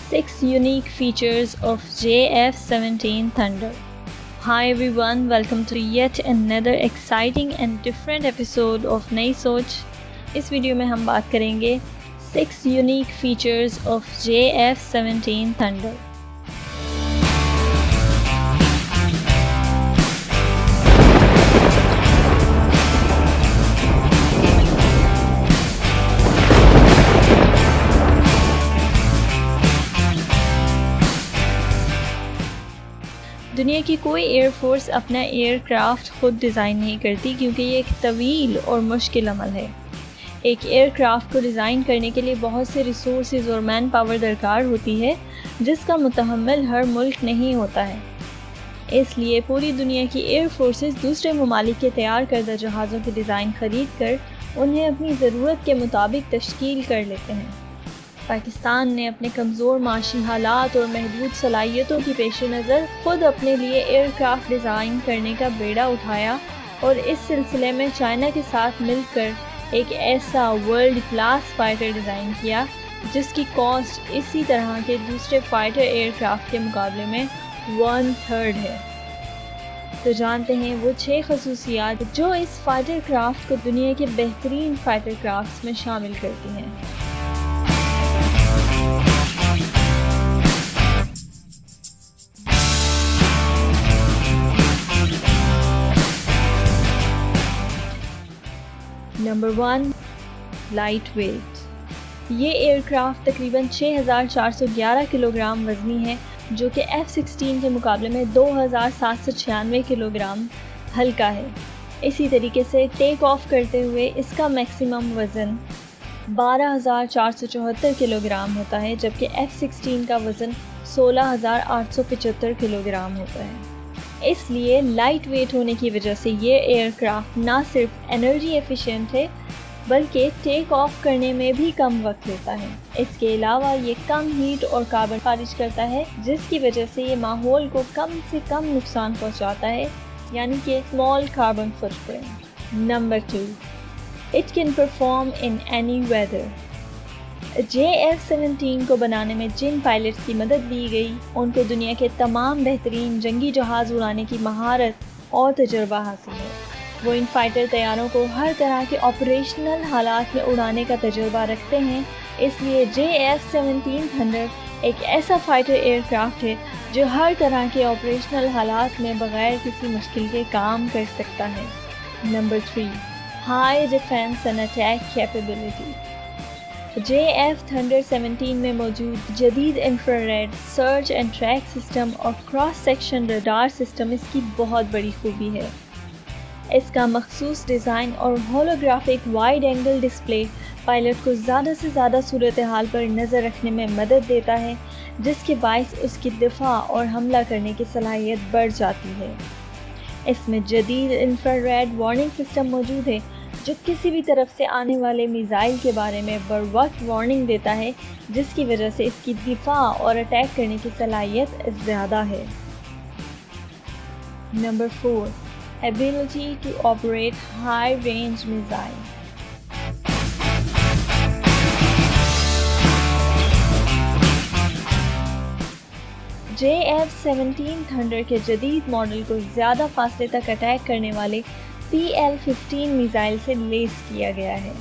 6 unique features of JF-17 Thunder. Hi everyone, welcome to yet another exciting and different episode of नई सोच. इस video में हम बात करेंगे 6 unique features of JF-17 Thunder. दुनिया की कोई एयर फोर्स अपना एयरक्राफ्ट खुद डिज़ाइन नहीं करती क्योंकि ये एक तवील और मुश्किल अमल है. एक एयरक्राफ्ट को डिज़ाइन करने के लिए बहुत से रिसोर्सेज और मैन पावर दरकार होती है जिसका मुतहम्मिल हर मुल्क नहीं होता है. इसलिए पूरी दुनिया की एयर फोर्सेस दूसरे ममालिक के तैयार करदा जहाज़ों के डिज़ाइन ख़रीद कर उन्हें अपनी ज़रूरत के मुताबिक तश्कील कर लेते हैं. पाकिस्तान ने अपने कमज़ोर माशी हालात और महदूद सलाहियतों की पेश नज़र ख़ुद अपने लिए एयरक्राफ्ट डिज़ाइन करने का बेड़ा उठाया और इस सिलसिले में चाइना के साथ मिलकर एक ऐसा वर्ल्ड क्लास फ़ाइटर डिज़ाइन किया जिसकी कॉस्ट इसी तरह के दूसरे फ़ाइटर एयरक्राफ्ट के मुकाबले में 1/3 है. तो जानते हैं वो 6 खसूसियात जो इस फ़ाइटर क्राफ्ट को दुनिया के बेहतरीन फ़ाइटर क्राफ्ट्स में शामिल करती हैं. Number 1, light weight. ये एयरक्राफ्ट तकरीबन 6411 किलोग्राम वज़नी है जो कि F-16 के मुकाबले में 2796 किलोग्राम हल्का है. इसी तरीके से टेक ऑफ करते हुए इसका मैक्सिमम वज़न 12474 किलोग्राम होता है जबकि F-16 का वज़न 16875 किलोग्राम होता है. इसलिए लाइट वेट होने की वजह से ये एयरक्राफ्ट ना सिर्फ एनर्जी एफिशिएंट है बल्कि टेक ऑफ करने में भी कम वक्त लेता है. इसके अलावा ये कम हीट और कार्बन खारिज करता है जिसकी वजह से ये माहौल को कम से कम नुकसान पहुंचाता है, यानी कि small carbon footprint. Number 2, it can perform in any weather. JF-17 को बनाने में जिन पायलट्स की मदद ली गई उनको दुनिया के तमाम बेहतरीन जंगी जहाज़ उड़ाने की महारत और तजुर्बा हासिल है. वो इन फाइटर तैयारों को हर तरह के ऑपरेशनल हालात में उड़ाने का तजुर्बा रखते हैं. इसलिए JF-17 थंडर एक ऐसा फाइटर एयरक्राफ्ट है जो हर तरह के ऑपरेशनल हालात में बग़ैर किसी मुश्किल के काम कर सकता है. Number 3, high defence and attack capability. JF thunder 17 में मौजूद जदीद infrared search and track system और क्रॉस सेक्शन रडार सिस्टम इसकी बहुत बड़ी खूबी है. इसका मखसूस डिज़ाइन और holographic wide angle display pilot को ज़्यादा से ज़्यादा सूरत हाल पर नज़र रखने में मदद देता है जिसके बायस उसकी दिफा और हमला करने की सलाहियत बढ़ जाती है. इसमें जदीद इंफ्रारेड वार्निंग सिस्टम मौजूद है जो किसी भी तरफ से आने वाले मिसाइल के बारे में बरवक्त वार्निंग देता है जिसकी वजह से इसकी दिफा और अटैक करने की सलाहियत ज़्यादा है. Number 4, ability to operate high range missile. JF-17 thunder के जदीद मॉडल को ज़्यादा फासले तक अटैक करने वाले PL-15 मिसाइल से लेस किया गया है.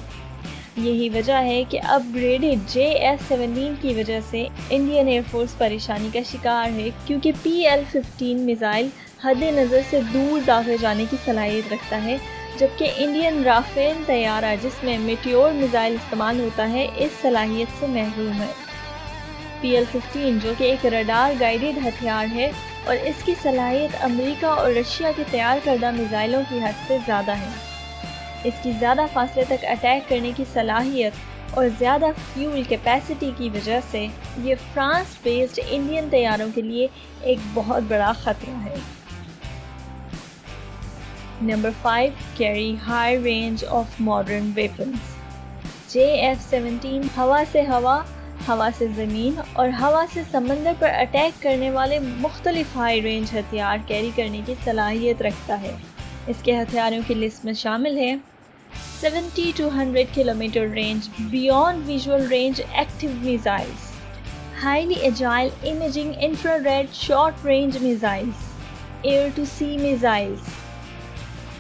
यही वजह है कि अपग्रेडेड JF-17 की वजह से इंडियन एयरफोर्स परेशानी का शिकार है क्योंकि PL-15 मिसाइल हद नज़र से दूर दागे जाने की सलाहियत रखता है जबकि इंडियन राफेल तैयारा जिसमें मेटियोर मिसाइल इस्तेमाल होता है इस सलाहियत से महरूम है. PL-15 जो कि एक रडार गाइडेड हथियार है और इसकी सलाहियत अमेरिका और रशिया के तैयार करदा मिसाइलों की हद से ज़्यादा है. इसकी ज़्यादा फासले तक अटैक करने की सलाहियत और ज़्यादा फ्यूल कैपेसिटी की वजह से ये फ्रांस बेस्ड इंडियन तैयारों के लिए एक बहुत बड़ा ख़तरा है. Number 5, carry high range of modern weapons. JF-17 हवा से हवा, हवा से ज़मीन और हवा से समंदर पर अटैक करने वाले मुख्तलिफ हाई रेंज हथियार कैरी करने की सलाहियत रखता है. इसके हथियारों की लिस्ट में शामिल है 70 to 100 kilometre range beyond visual range active missiles, highly agile imaging infrared short-range missiles, air-to-sea missiles,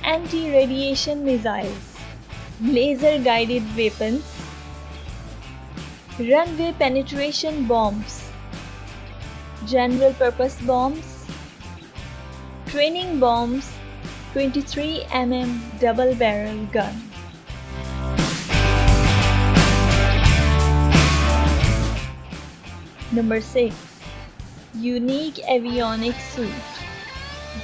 anti-radiation missiles, laser-guided weapons, runway penetration bombs, general-purpose bombs, training bombs, 23 mm double-barrel gun. Number 6. Unique avionics suit.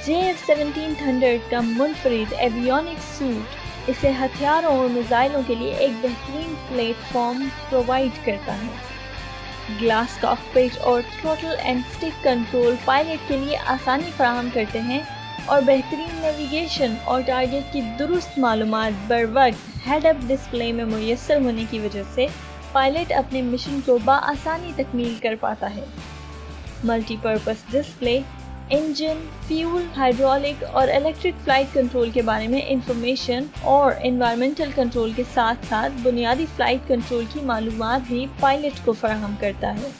JF-17 Thunder का मुनफरिद avionics suit इसे हथियारों और मिसाइलों के लिए एक बेहतरीन platform provide करता है। ग्लास कॉकपिट और throttle and stick control pilot के लिए आसानी फराहम करते हैं और बेहतरीन नेविगेशन और टारगेट की दुरुस्त मालूमात बर वक्त हेड अप डिस्प्ले में मुयस्सर होने की वजह से पायलट अपने मिशन को बआसानी तकमील कर पाता है। Multipurpose display engine, fuel, hydraulic और इलेक्ट्रिक फ्लाइट कंट्रोल के बारे में इंफॉर्मेशन और एनवायरमेंटल कंट्रोल के साथ साथ बुनियादी फ्लाइट कंट्रोल की मालूमात भी पायलट को फराहम करता है।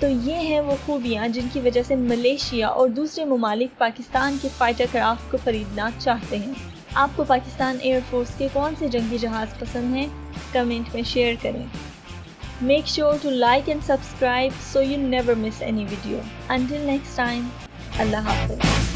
तो ये हैं वो खूबियाँ जिनकी वजह से मलेशिया और दूसरे ममालिक पाकिस्तान के फाइटर क्राफ्ट को खरीदना चाहते हैं। आपको पाकिस्तान एयर फोर्स के कौन से जंगी जहाज़ पसंद हैं? कमेंट में शेयर करें। Make sure to like and subscribe so you never miss any video. Until next time, Allah Hafiz.